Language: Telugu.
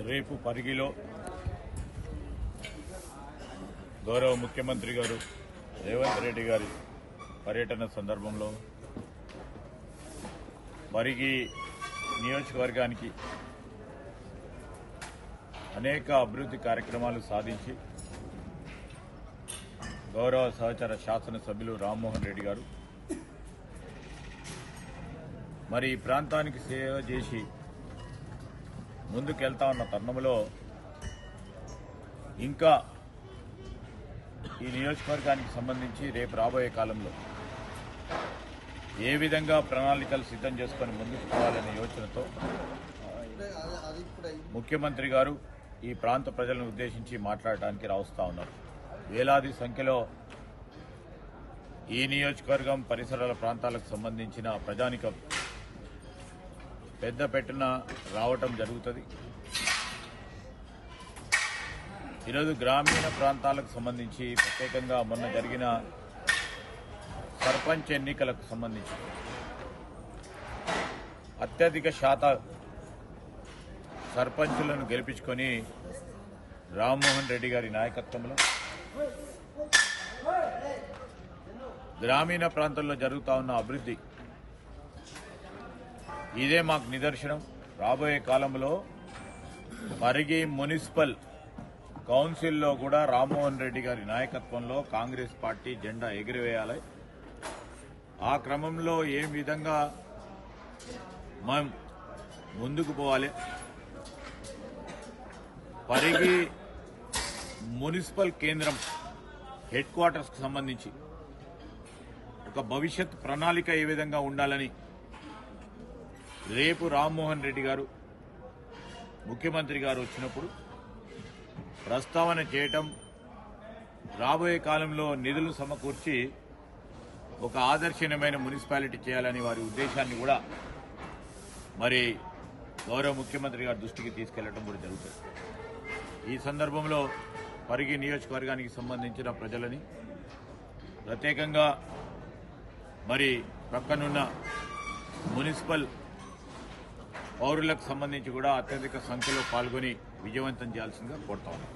రేపు పరిగిలో గౌరవ ముఖ్యమంత్రి గారు రేవంత్ రెడ్డి గారి పర్యటన సందర్భంలో పరిగి నియోజకవర్గానికి అనేక అభివృద్ధి కార్యక్రమాలు సాధించి గౌరవ సహచర శాసనసభ్యులు రామ్మోహన్ రెడ్డి గారు మరి ఈ ప్రాంతానికి సేవ చేసి ముందుకెళ్తా ఉన్న తరుణంలో ఇంకా ఈ నియోజకవర్గానికి సంబంధించి రేపు రాబోయే కాలంలో ఏ విధంగా ప్రణాళికలు సిద్ధం చేసుకుని ముందుకు పోవాలనే యోచనతో ముఖ్యమంత్రి గారు ఈ ప్రాంత ప్రజలను ఉద్దేశించి మాట్లాడటానికి రావస్తా ఉన్నారు. వేలాది సంఖ్యలో ఈ నియోజకవర్గం పరిసరాల ప్రాంతాలకు సంబంధించిన ప్రజానికం పెద్ద పెట్టున రావటం జరుగుతుంది. ఈరోజు గ్రామీణ ప్రాంతాలకు సంబంధించి ప్రత్యేకంగా మొన్న జరిగిన సర్పంచ్ ఎన్నికలకు సంబంధించి అత్యధిక శాతం సర్పంచులను గెలిపించుకొని రామ్మోహన్ రెడ్డి గారి నాయకత్వంలో గ్రామీణ ప్రాంతాల్లో జరుగుతూ ఉన్న అభివృద్ధి ఇదే మాకు నిదర్శనం. రాబోయే కాలంలో పరిగి మున్సిపల్ కౌన్సిల్లో కూడా రామ్మోహన్ రెడ్డి గారి నాయకత్వంలో కాంగ్రెస్ పార్టీ జెండా ఎగిరివేయాలి. ఆ క్రమంలో ఏ విధంగా మనం ముందుకు పోవాలి, పరిగి మున్సిపల్ కేంద్రం హెడ్ క్వార్టర్స్కు సంబంధించి ఒక భవిష్యత్ ప్రణాళిక ఏ విధంగా ఉండాలని రేపు రామ్మోహన్ రెడ్డి గారు ముఖ్యమంత్రి గారు వచ్చినప్పుడు ప్రస్తావన చేయటం, రాబోయే కాలంలో నిధులు సమకూర్చి ఒక ఆదర్శనీయమైన మున్సిపాలిటీ చేయాలని వారి ఉద్దేశాన్ని కూడా మరి గౌరవ ముఖ్యమంత్రి గారి దృష్టికి తీసుకెళ్లడం కూడా జరుగుతుంది. ఈ సందర్భంలో పరిగి నియోజకవర్గానికి సంబంధించిన ప్రజలని ప్రత్యేకంగా మరి ప్రక్కనున్న మున్సిపల్ పౌరులకు సంబంధించి కూడా అత్యధిక సంఖ్యలో పాల్గొని విజయవంతం చేయాల్సిందిగా కోరుతా ఉన్నాం.